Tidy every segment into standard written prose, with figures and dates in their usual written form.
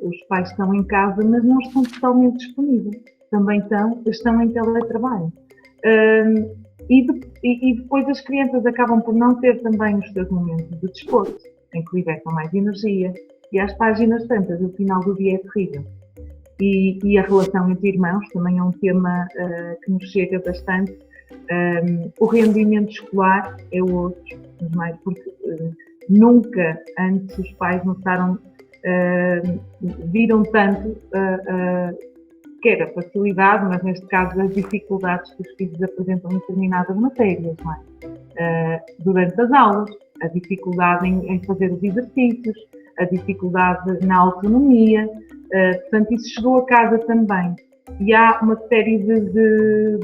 os pais estão em casa, mas não estão totalmente disponíveis. Também estão em teletrabalho. E depois as crianças acabam por não ter também os seus momentos de desporto, em que libertam mais energia. E às páginas tantas, o final do dia é terrível. E a relação entre irmãos também é um tema que nos chega bastante. O rendimento escolar é outro, porque nunca antes os pais notaram, viram tanto quer a facilidade, mas neste caso as dificuldades que os filhos apresentam em determinadas matérias, não é? Durante as aulas, a dificuldade em fazer os exercícios, a dificuldade na autonomia, portanto isso chegou a casa também. E há uma série de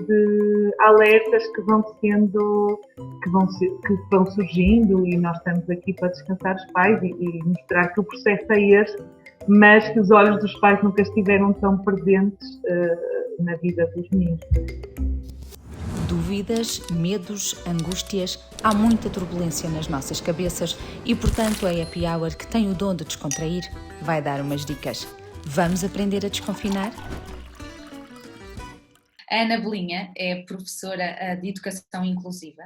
alertas que vão surgindo, e nós estamos aqui para descansar os pais e mostrar que o processo é este, mas que os olhos dos pais nunca estiveram tão presentes na vida dos meninos. Dúvidas, medos, angústias, há muita turbulência nas nossas cabeças e, portanto, a Happy Hour, que tem o dom de descontrair, vai dar umas dicas. Vamos aprender a desconfinar? A Ana Belinha é professora de Educação Inclusiva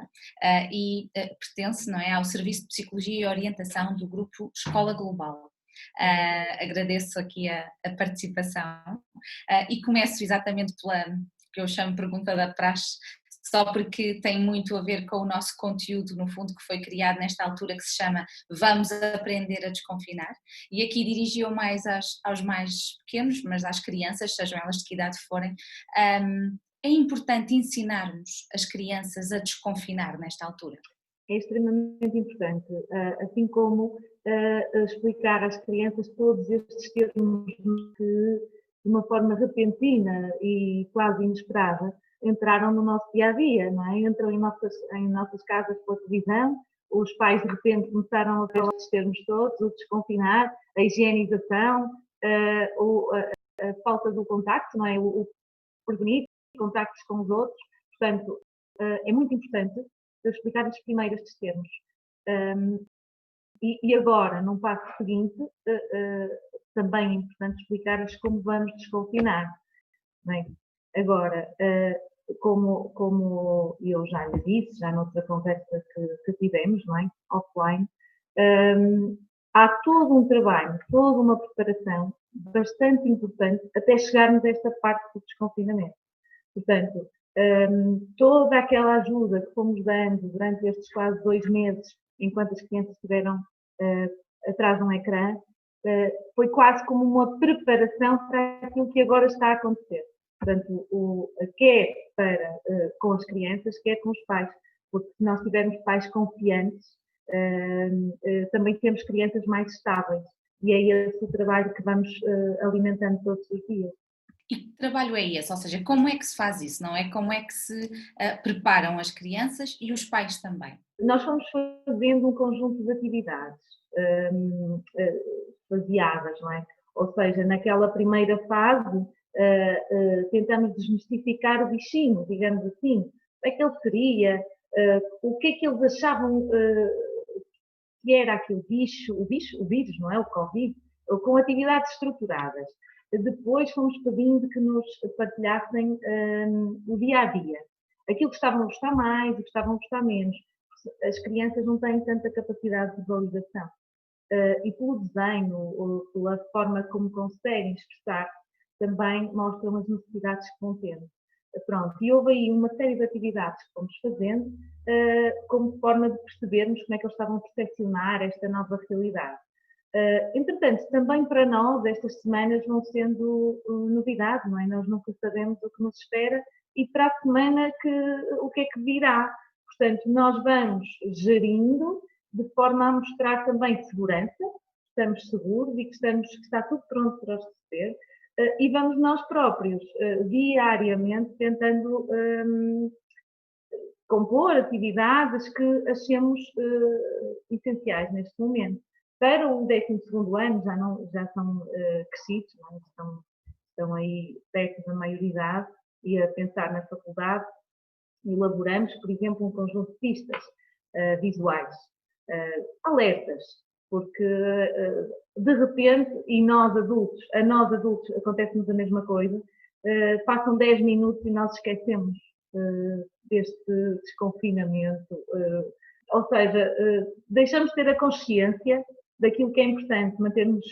e pertence, não é, ao Serviço de Psicologia e Orientação do grupo Escola Global. Agradeço aqui a participação e começo exatamente pela que eu chamo pergunta da praxe, só porque tem muito a ver com o nosso conteúdo, no fundo, que foi criado nesta altura, que se chama Vamos Aprender a Desconfinar, e aqui dirigiu mais aos mais pequenos, mas às crianças, sejam elas de que idade forem. É importante ensinarmos as crianças a desconfinar nesta altura? É extremamente importante, assim como explicar às crianças todos estes termos que, de uma forma repentina e quase inesperada, entraram no nosso dia-a-dia, não é? Entram em nossas casas pela televisão, os pais de repente começaram a falar estes termos todos, o desconfinar, a higienização, a falta do contacto, não é? O prevenir contactos com os outros, portanto, é muito importante explicar-lhes primeiro estes termos. E agora, num passo seguinte, também é importante explicar-lhes como vamos desconfinar. Não é? Agora, como eu já lhe disse, já noutra conversa que tivemos, não é? Offline, há todo um trabalho, toda uma preparação bastante importante até chegarmos a esta parte do desconfinamento. Portanto, toda aquela ajuda que fomos dando durante estes quase 2 meses, enquanto as crianças estiveram atrás de um ecrã, foi quase como uma preparação para aquilo que agora está a acontecer. Portanto, quer com as crianças, quer com os pais, porque se nós tivermos pais confiantes, também temos crianças mais estáveis, e é esse o trabalho que vamos alimentando todos os dias. E que trabalho é esse? Ou seja, como é que se faz isso, não é? Como é que se preparam as crianças e os pais também? Nós fomos fazendo um conjunto de atividades baseadas, não é? Ou seja, naquela primeira fase, tentamos desmistificar o bichinho, digamos assim. O que é que ele seria? O que é que eles achavam que era aquele bicho, o vírus, não é? O Covid, com atividades estruturadas. Depois fomos pedindo que nos partilhassem o dia-a-dia. Aquilo que estavam a gostar mais, o que estavam a gostar menos. As crianças não têm tanta capacidade de validação. E pelo desenho, ou pela forma como conseguem expressar, também mostram as necessidades que vão tendo. Pronto, e houve aí uma série de atividades que fomos fazendo, como forma de percebermos como é que eles estavam a percepcionar esta nova realidade. Entretanto, também para nós, estas semanas vão sendo novidade, não é? Nós nunca sabemos o que nos espera e para a semana o que é que virá. Portanto, nós vamos gerindo de forma a mostrar também segurança, que estamos seguros e que está tudo pronto para os receber, e vamos nós próprios, diariamente, tentando compor atividades que achemos essenciais neste momento. Para o 12º ano já são crescidos, não? Estão aí perto da maioridade e a pensar na faculdade. Elaboramos, por exemplo, um conjunto de pistas visuais, alertas, porque de repente, e a nós adultos acontece-nos a mesma coisa, passam 10 minutos e nós esquecemos deste desconfinamento, ou seja, deixamos de ter a consciência daquilo que é importante, mantermos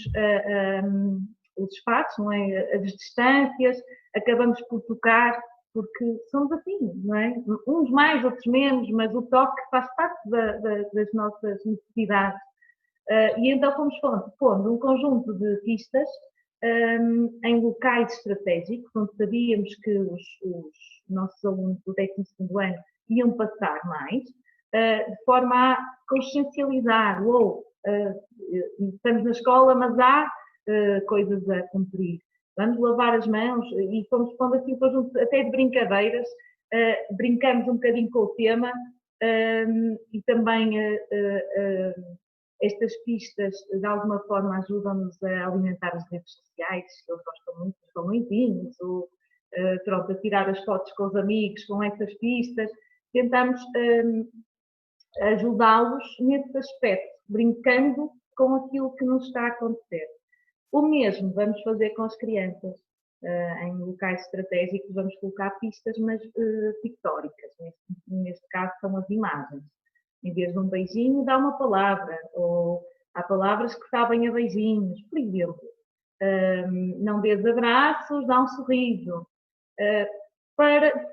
os espaços, não é? As distâncias, acabamos por tocar, porque somos assim, não é? Uns mais, outros menos, mas o toque faz parte das nossas necessidades. E então fomos pondo um conjunto de pistas em locais estratégicos, onde sabíamos que os nossos alunos do 12º ano iam passar mais, de forma a consciencializar, estamos na escola, mas há coisas a cumprir. Vamos lavar as mãos e fomos pondo assim um conjunto até de brincadeiras, brincamos um bocadinho com o tema e também estas pistas de alguma forma ajudam-nos a alimentar as redes sociais, eles gostam muito dos balõezinhos, ou pronto, a tirar as fotos com os amigos com essas pistas. Tentamos ajudá-los nesse aspecto, brincando com aquilo que nos está a acontecer. O mesmo vamos fazer com as crianças. Em locais estratégicos vamos colocar pistas, mas pictóricas. Neste caso são as imagens. Em vez de um beijinho, dá uma palavra. Ou há palavras que sabem a beijinhos. Por exemplo, não dês abraços, dá um sorriso. De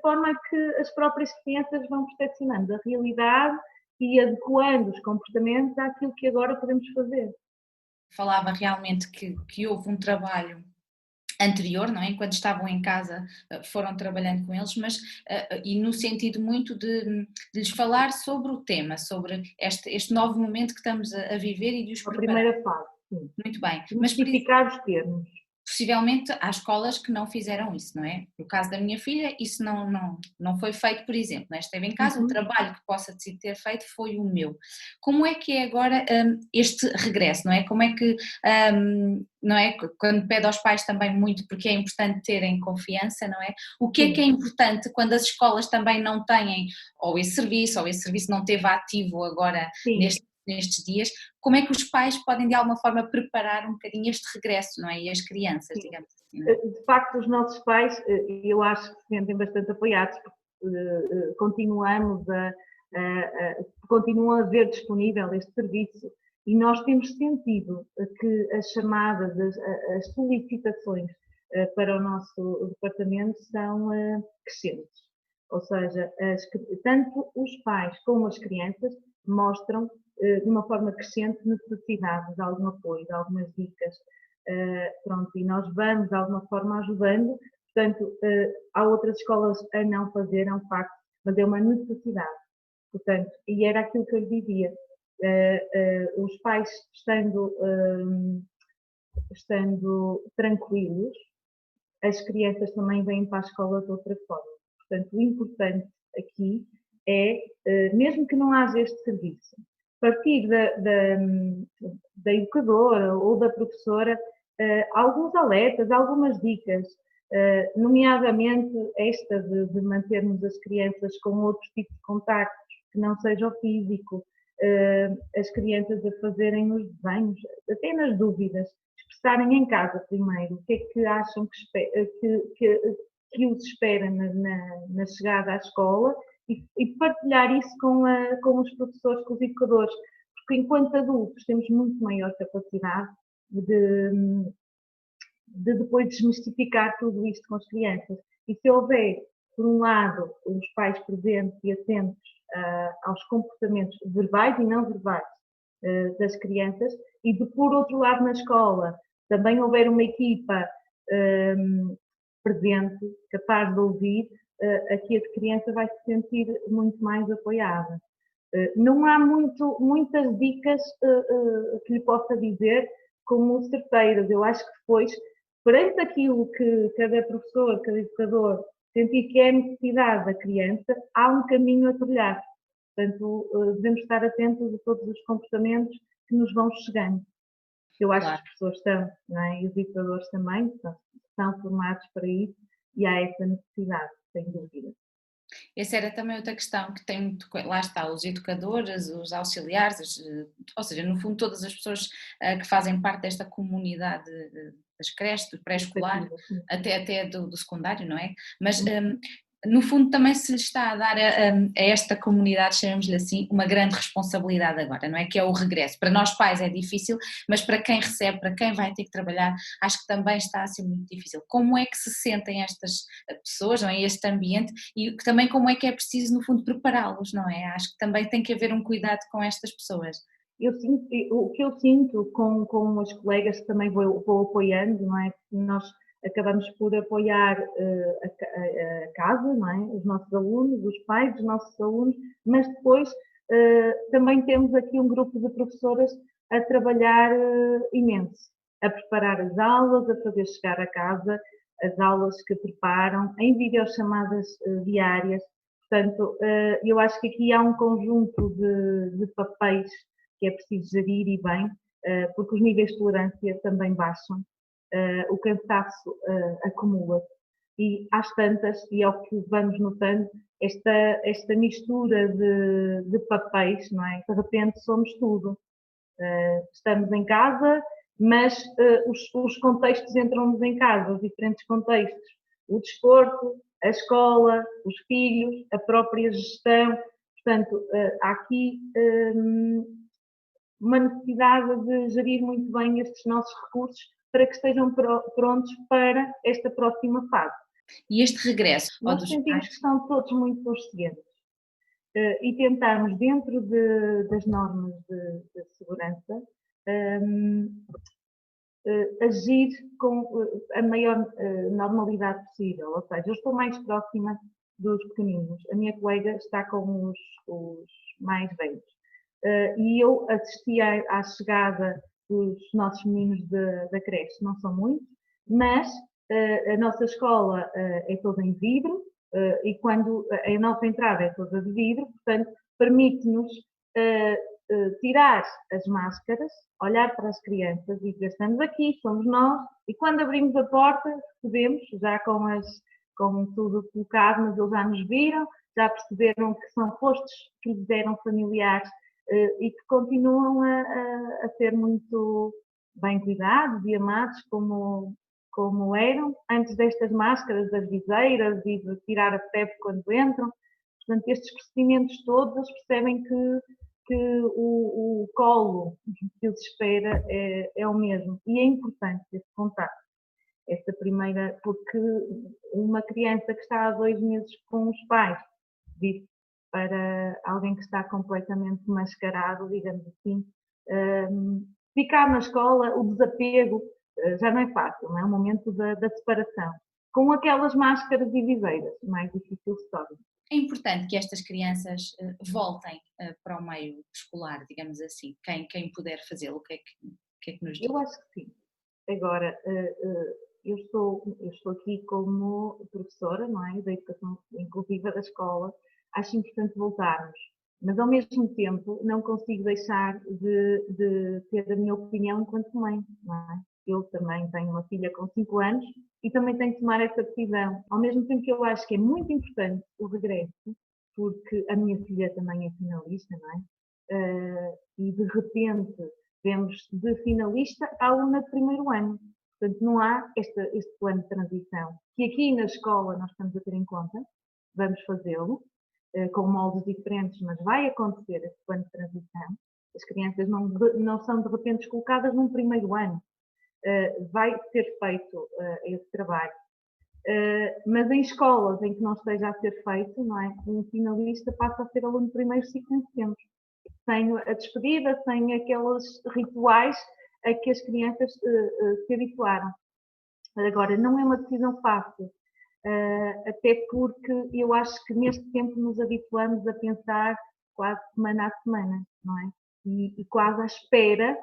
forma a que as próprias crianças vão percepcionando a realidade e adequando os comportamentos àquilo que agora podemos fazer. Falava realmente que houve um trabalho anterior, não é? Enquanto estavam em casa foram trabalhando com eles, mas e no sentido muito de lhes falar sobre o tema, sobre este novo momento que estamos a viver e de os preparar. A primeira fase, sim. Muito bem. Mas simplificar os termos. Possivelmente há escolas que não fizeram isso, não é? No caso da minha filha, isso não foi feito, por exemplo, não é? Esteve em casa, o trabalho que possa ter feito foi o meu. Como é que é agora este regresso, não é? Como é que, não é? Quando pede aos pais também muito, porque é importante terem confiança, não é? O que é importante quando as escolas também não têm ou esse serviço não teve ativo agora nestes dias, como é que os pais podem de alguma forma preparar um bocadinho este regresso, não é? E as crianças, digamos assim. Não é? De facto, os nossos pais, eu acho que se sentem bastante apoiados, porque continuam a ver disponível este serviço e nós temos sentido que as chamadas, as solicitações para o nosso departamento são crescentes. Ou seja, tanto os pais como as crianças mostram de uma forma crescente necessidade de algum apoio, de algumas dicas, pronto, e nós vamos de alguma forma ajudando, portanto, há outras escolas a não fazer, é um facto, mas é uma necessidade, portanto, e era aquilo que eu lhe dizia, os pais estando tranquilos, as crianças também vêm para a escola de outra forma, portanto, o importante aqui é, mesmo que não haja este serviço, partir da educadora ou da professora alguns alertas, algumas dicas, nomeadamente esta de mantermos as crianças com outros tipos de contactos, que não seja o físico, as crianças a fazerem os desenhos, até nas dúvidas, expressarem em casa primeiro o que é que acham que os espera na chegada à escola, e partilhar isso com os professores, com os educadores, porque enquanto adultos temos muito maior capacidade de depois desmistificar tudo isto com as crianças. E se houver, por um lado, os pais presentes e atentos aos comportamentos verbais e não verbais das crianças, e por outro lado na escola também houver uma equipa presente, capaz de ouvir, aqui a criança vai se sentir muito mais apoiada. Não há muitas dicas que lhe possa dizer como certeiras. Eu acho que depois, perante aquilo que cada professor, cada educador sentir que é a necessidade da criança, há um caminho a trilhar. Portanto, devemos estar atentos a todos os comportamentos que nos vão chegando. Eu acho que as pessoas estão, não é? E os educadores também, estão formados para isso, e há essa necessidade, sem dúvida. Essa era também outra questão que tem muito, lá está, os educadores, os auxiliares, ou seja, no fundo todas as pessoas que fazem parte desta comunidade das creches, do pré-escolar, Educativa, sim. até do secundário, não é? Mas no fundo também se lhe está a dar a esta comunidade, chamemos-lhe assim, uma grande responsabilidade agora, não é? Que é o regresso. Para nós pais é difícil, mas para quem recebe, para quem vai ter que trabalhar, acho que também está a ser muito difícil. Como é que se sentem estas pessoas, não é? Este ambiente e também como é que é preciso, no fundo, prepará-los, não é? Acho que também tem que haver um cuidado com estas pessoas. O que eu sinto com as colegas que também vou apoiando, não é? Nós acabamos por apoiar a casa, não é? Os nossos alunos, os pais dos nossos alunos, mas depois também temos aqui um grupo de professoras a trabalhar imenso, a preparar as aulas, a fazer chegar a casa as aulas que preparam, em videochamadas diárias. Portanto, eu acho que aqui há um conjunto de papéis que é preciso gerir e bem, porque os níveis de tolerância também baixam, o cansaço acumula-se. E às tantas, e é o que vamos notando, esta mistura de papéis, não é? De repente somos tudo. Estamos em casa, mas os contextos entram-nos em casa, os diferentes contextos. O desporto, a escola, os filhos, a própria gestão. Portanto, há aqui uma necessidade de gerir muito bem estes nossos recursos para que estejam prontos para esta próxima fase. E este regresso Nós sentimos que estão todos muito conscientes e tentarmos, dentro das normas de segurança, agir com a maior normalidade possível. Ou seja, eu estou mais próxima dos pequeninos. A minha colega está com os mais velhos. E eu assisti à chegada dos nossos meninos da creche, não são muitos, mas a nossa escola é toda em vidro e quando a nossa entrada é toda de vidro, portanto, permite-nos tirar as máscaras, olhar para as crianças e dizer, estamos aqui, somos nós, e quando abrimos a porta, recebemos, já com tudo colocado, mas eles já nos viram, já perceberam que são rostos que lhes eram familiares e que continuam a ser muito bem cuidados e amados como eram antes destas máscaras, das viseiras e de tirar a febre quando entram. Portanto, estes procedimentos todos, eles percebem que o colo que os espera é o mesmo. E é importante esse contato. Esta primeira, porque uma criança que está há 2 meses com os pais, vive para alguém que está completamente mascarado, digamos assim, ficar na escola, o desapego já não é fácil, não é? O momento da separação. Com aquelas máscaras e viseiras, mais difícil se torna. É importante que estas crianças voltem para o meio escolar, digamos assim, quem puder fazê-lo, o que é que nos diz? Eu acho que sim. Agora, eu estou aqui como professora, não é? Da educação inclusiva da escola, acho importante voltarmos, mas ao mesmo tempo não consigo deixar de ter a minha opinião enquanto mãe, não é? Eu também tenho uma filha com 5 anos e também tenho que tomar essa decisão. Ao mesmo tempo que eu acho que é muito importante o regresso, porque a minha filha também é finalista, não é? E de repente vemos de finalista a aluna de primeiro ano. Portanto, não há este plano de transição, que aqui na escola nós estamos a ter em conta, vamos fazê-lo, com moldes diferentes, mas vai acontecer esse plano de transição. As crianças não são de repente colocadas num primeiro ano. Vai ser feito esse trabalho. Mas em escolas em que não esteja a ser feito, não é? Um finalista passa a ser aluno de primeiro ciclo em setembro. Sem a despedida, sem aqueles rituais a que as crianças se habituaram. Agora, não é uma decisão fácil, até porque eu acho que neste tempo nos habituamos a pensar quase semana a semana, não é? E quase à espera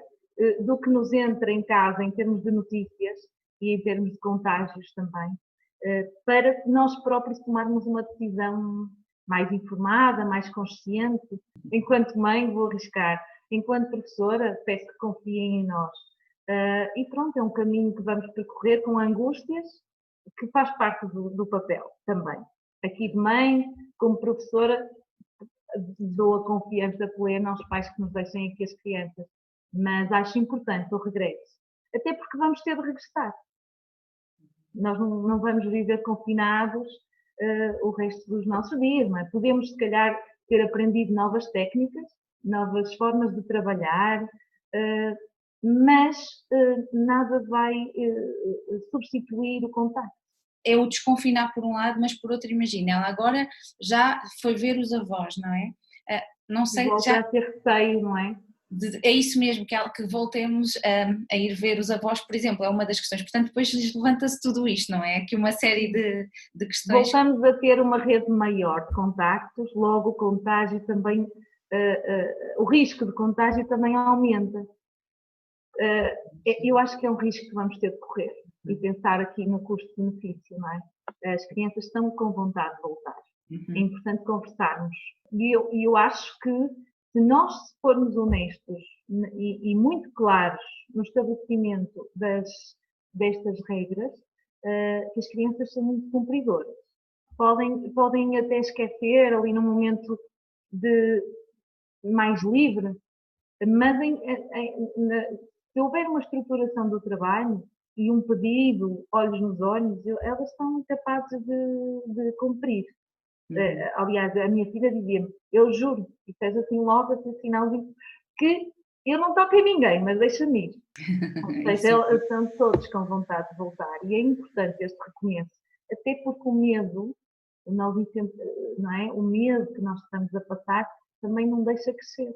do que nos entra em casa em termos de notícias e em termos de contágios também, para nós próprios tomarmos uma decisão mais informada, mais consciente. Enquanto mãe, vou arriscar. Enquanto professora, peço que confiem em nós. E pronto, é um caminho que vamos percorrer com angústias, que faz parte do papel também. aqui de mãe, como professora, dou a confiança plena aos pais que nos deixem aqui as crianças, mas acho importante o regresso, até porque vamos ter de regressar. Nós não vamos viver confinados o resto dos nossos dias, não é? Podemos, se calhar, ter aprendido novas técnicas, novas formas de trabalhar, mas nada vai substituir o contacto. É o desconfinar por um lado, mas por outro, imagina, ela agora já foi ver os avós, não é? Não sei, Volta a ter receio, não é? É isso mesmo, que voltemos a ir ver os avós, por exemplo, é uma das questões. Portanto, depois levanta-se tudo isto, não é? Aqui uma série de questões. Voltamos a ter uma rede maior de contactos, logo o contágio também, o risco de contágio também aumenta. Eu acho que é um risco que vamos ter de correr e pensar aqui no custo-benefício, não é? As crianças estão com vontade de voltar. É importante conversarmos. E eu acho que se nós formos honestos e muito claros no estabelecimento destas regras, que as crianças são muito cumpridoras. Podem até esquecer ali num momento mais livre, mas se houver uma estruturação do trabalho e um pedido, olhos nos olhos, elas são capazes de cumprir. Aliás, a minha filha dizia-me, eu juro, e seja assim logo, assim, sinal disso, que eu não toco em ninguém, mas deixa-me ir. Ou seja, eles estão todos com vontade de voltar. E é importante este reconhecimento, até porque o medo, não é? O medo que nós estamos a passar também não deixa crescer,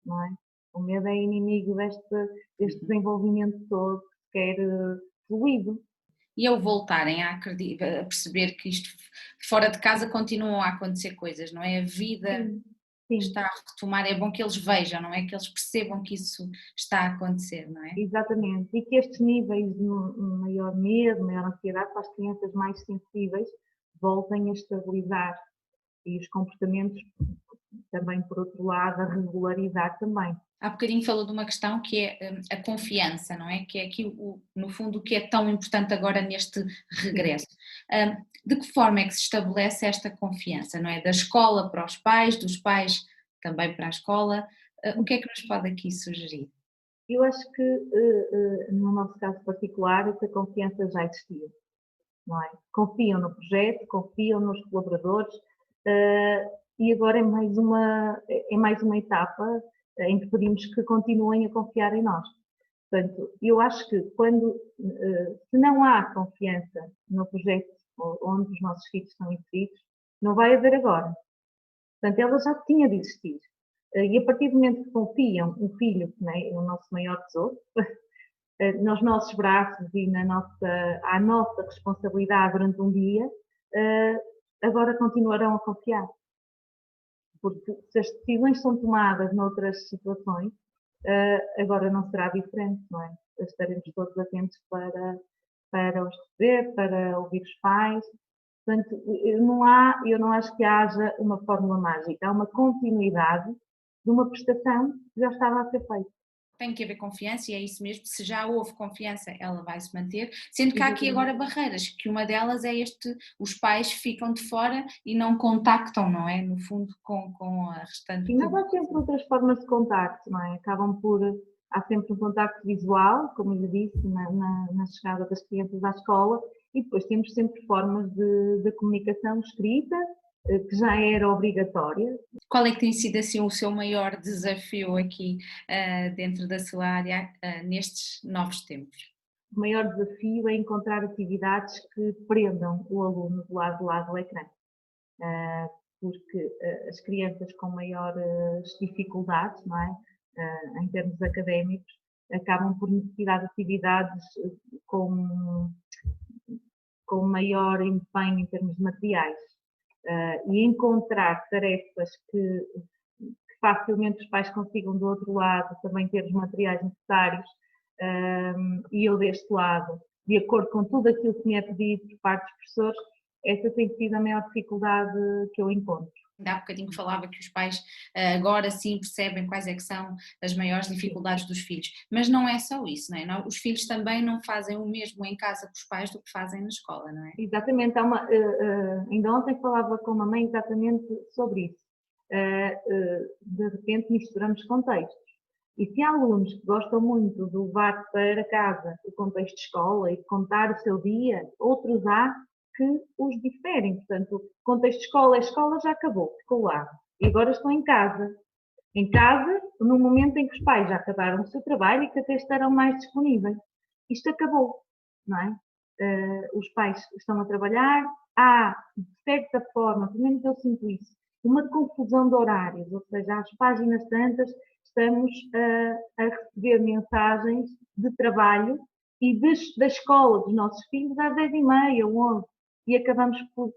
não é? O medo é inimigo deste desenvolvimento todo que quer fluido. E ao voltarem a perceber que isto fora de casa continuam a acontecer coisas, não é? A vida Sim. está a retomar, é bom que eles vejam, não é? Que eles percebam que isso está a acontecer, não é? Exatamente. E que estes níveis de maior medo, maior ansiedade para as crianças mais sensíveis voltem a estabilizar e os comportamentos também, por outro lado, a regularizar também. Há bocadinho falou de uma questão que é a confiança, não é? Que é aqui, no fundo, o que é tão importante agora neste regresso. De que forma é que se estabelece esta confiança, não é? Da escola para os pais, dos pais também para a escola. O que é que nos pode aqui sugerir? Eu acho que, no nosso caso particular, essa confiança já existia, não é? Confiam no projeto, confiam nos colaboradores, e agora é mais uma etapa em que pedimos que continuem a confiar em nós. Portanto, eu acho que se não há confiança no projeto onde os nossos filhos estão inseridos, não vai haver agora. Portanto, ela já tinha de existir. E a partir do momento que confiam um filho, que é o nosso maior tesouro, nos nossos braços e à nossa responsabilidade durante um dia, agora continuarão a confiar. Porque se as decisões são tomadas noutras situações, agora não será diferente, não é? Estaremos todos atentos para os receber, para ouvir os pais. Portanto, eu não acho que haja uma fórmula mágica, há uma continuidade de uma prestação que já estava a ser feita. Tem que haver confiança e é isso mesmo, se já houve confiança ela vai se manter, sendo que há aqui agora barreiras, que uma delas é os pais ficam de fora e não contactam, não é? No fundo com a restante... E mas há sempre outras formas de contacto, não é? Há sempre um contacto visual, como eu disse, na chegada das crianças à escola, e depois temos sempre formas de comunicação escrita, que já era obrigatória. Qual é que tem sido assim o seu maior desafio aqui dentro da sua área nestes novos tempos? O maior desafio é encontrar atividades que prendam o aluno do lado do ecrã, porque as crianças com maiores dificuldades, não é? Em termos académicos, acabam por necessitar de atividades com maior empenho em termos materiais. E encontrar tarefas que facilmente os pais consigam do outro lado também ter os materiais necessários, e eu deste lado, de acordo com tudo aquilo que me é pedido por parte dos professores, essa tem sido a maior dificuldade que eu encontro. Ainda há bocadinho falava que os pais agora sim percebem quais é que são as maiores dificuldades dos filhos, mas não é só isso, não é? Os filhos também não fazem o mesmo em casa com os pais do que fazem na escola, não é? Exatamente, ainda ontem falava com uma mãe exatamente sobre isso. De repente misturamos contextos. E se há alunos que gostam muito de levar para casa o contexto de escola e de contar o seu dia, outros há que os diferem. Portanto, o contexto de escola já acabou, ficou lá. E agora estão em casa. Em casa, no momento em que os pais já acabaram o seu trabalho e que até estarão mais disponíveis. Isto acabou, não é? Os pais estão a trabalhar, há, de certa forma, pelo menos eu sinto isso, uma confusão de horários, ou seja, às páginas tantas estamos a receber mensagens de trabalho e da escola dos nossos filhos às 10h30, 11h, e acabamos por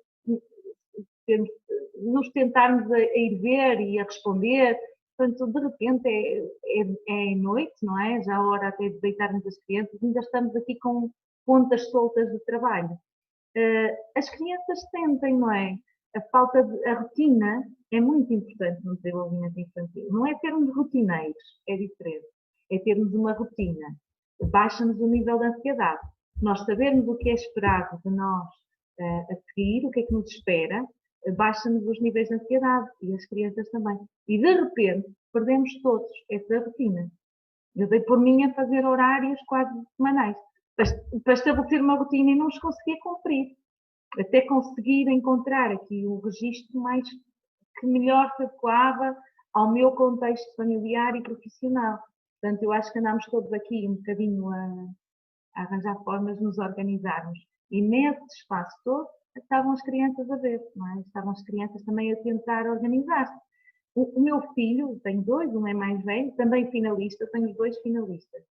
nos tentarmos a ir ver e a responder. Portanto, de repente é noite, não é? Já a hora até de deitarmos as crianças, ainda estamos aqui com pontas soltas de trabalho. As crianças sentem, não é? A rotina é muito importante no desenvolvimento infantil. Não é termos rotineiros, é diferente. É termos uma rotina. Baixa-nos o nível de ansiedade. Nós sabermos o que é esperado de nós a seguir, o que é que nos espera, baixa-nos os níveis de ansiedade e as crianças também. E de repente perdemos todos essa rotina. Eu dei por mim a fazer horários quase semanais para estabelecer uma rotina e não os conseguia cumprir. Até conseguir encontrar aqui o registro mais que melhor se adequava ao meu contexto familiar e profissional. Portanto, eu acho que andamos todos aqui um bocadinho a arranjar formas de nos organizarmos. E nesse espaço todo estavam as crianças a ver, não é? Estavam as crianças também a tentar organizar-se. O meu filho, tenho dois, um é mais velho, também finalista, tenho os dois finalistas.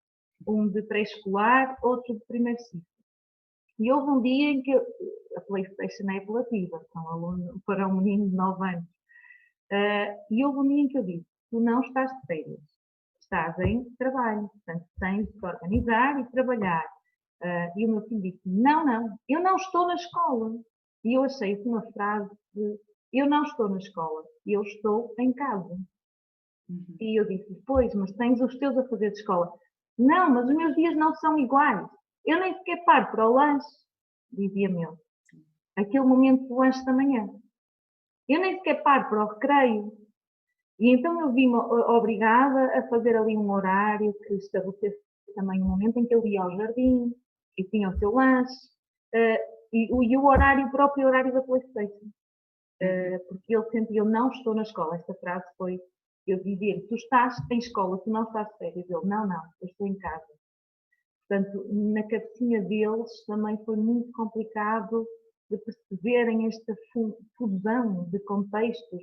Um de pré-escolar, outro de primeiro ciclo. E houve um dia em que a PlayStation é apelativa, para um menino de 9 anos. E houve um dia em que eu disse, tu não estás de férias, estás em trabalho, portanto tens de te organizar e trabalhar. E o meu filho disse, não, eu não estou na escola. E eu achei isso uma frase de, eu não estou na escola, eu estou em casa. Uhum. E eu disse, pois, mas tens os teus a fazer de escola. Não, mas os meus dias não são iguais. Eu nem sequer paro para o lanche, dizia-me ele. Aquele momento do lanche da manhã. Eu nem sequer paro para o recreio. E então eu vi-me obrigada a fazer ali um horário que estabelecesse também um momento em que ele ia ao jardim e tinha o seu lanche e o próprio horário da PlayStation. Porque ele sentia, eu não estou na escola. Esta frase foi, eu dizer, tu estás em escola, tu não estás de férias. Ele, não, eu estou em casa. Portanto, na cabecinha deles também foi muito complicado de perceberem esta fusão de contextos.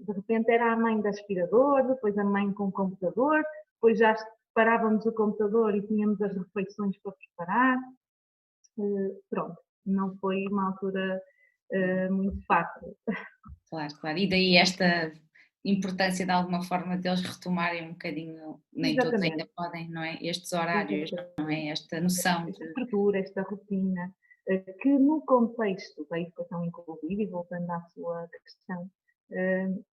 De repente era a mãe de aspirador, depois a mãe com o computador, depois já parávamos o computador e tínhamos as refeições para preparar. Pronto, não foi uma altura muito fácil. Claro. E daí esta importância de alguma forma deles retomarem um bocadinho, nem Exatamente. todos ainda podem, não é? Estes horários, não é? Esta noção esta estrutura, esta rotina, que no contexto da educação inclusiva, e voltando à sua questão,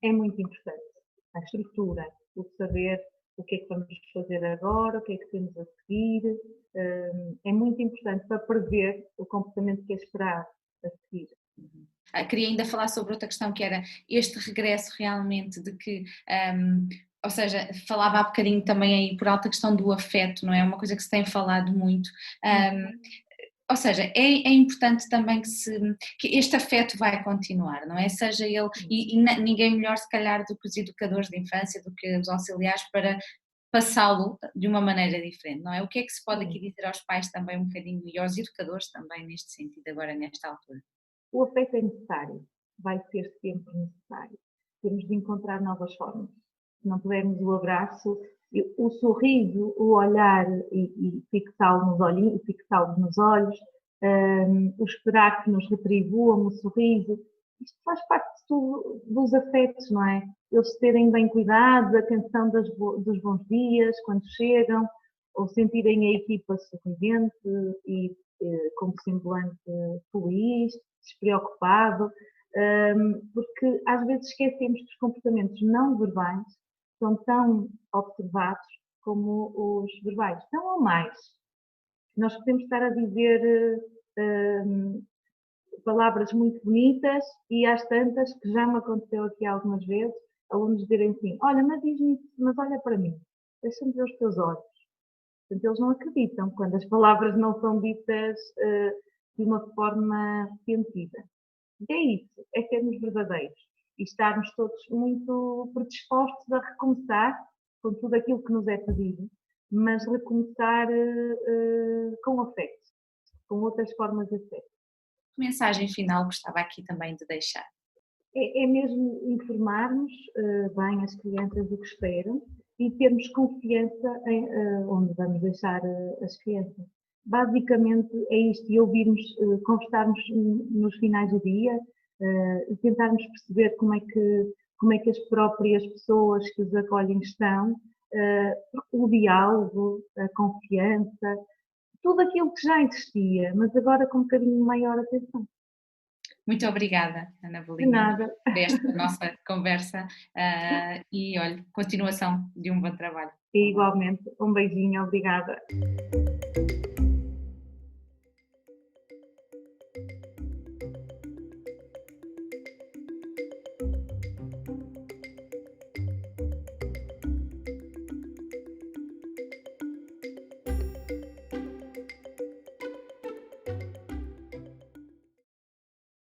é muito importante. A estrutura, o saber o que é que vamos fazer agora, o que é que temos a seguir, é muito importante para prever o comportamento que é esperado a seguir. Queria ainda falar sobre outra questão que era este regresso realmente de que, ou seja, falava há bocadinho também aí por alta questão do afeto, não é? Uma coisa que se tem falado muito. Ou seja, é importante também que este afeto vai continuar, não é? Seja ele, e ninguém melhor se calhar do que os educadores de infância, do que os auxiliares para passá-lo de uma maneira diferente, não é? O que é que se pode aqui dizer aos pais também um bocadinho e aos educadores também neste sentido agora nesta altura? O afeto é necessário, vai ser sempre necessário. Temos de encontrar novas formas. Se não pudermos o abraço, o sorriso, o olhar e fixá-lo nos olhos, o esperar que nos retribuam o sorriso, isto faz parte dos afetos, não é? Eles terem bem cuidados, a atenção dos bons dias, quando chegam, ou sentirem a equipa sorridente e com semblante feliz, despreocupado. porque às vezes esquecemos que os comportamentos não verbais são tão observados como os verbais, tão ou mais. Nós podemos estar a dizer palavras muito bonitas e às tantas, que já me aconteceu aqui algumas vezes, alunos dizerem assim, olha, mas diz-me isso, mas olha para mim, deixa-me ver os teus olhos. Portanto, eles não acreditam quando as palavras não são ditas de uma forma sentida. E é isso, é sermos verdadeiros e estarmos todos muito predispostos a recomeçar com tudo aquilo que nos é pedido, mas recomeçar com afeto, com outras formas de afeto. Que mensagem final gostava aqui também de deixar? É mesmo informarmos bem as crianças do que esperam e termos confiança em onde vamos deixar as crianças. Basicamente é isto, e ouvirmos, conversarmos nos finais do dia e tentarmos perceber como é que as próprias pessoas que os acolhem estão, o diálogo, a confiança, tudo aquilo que já existia, mas agora com um bocadinho maior atenção. Muito obrigada, Ana De Bolinha, nada. por esta nossa conversa e, olha, continuação de um bom trabalho. E igualmente, um beijinho, obrigada.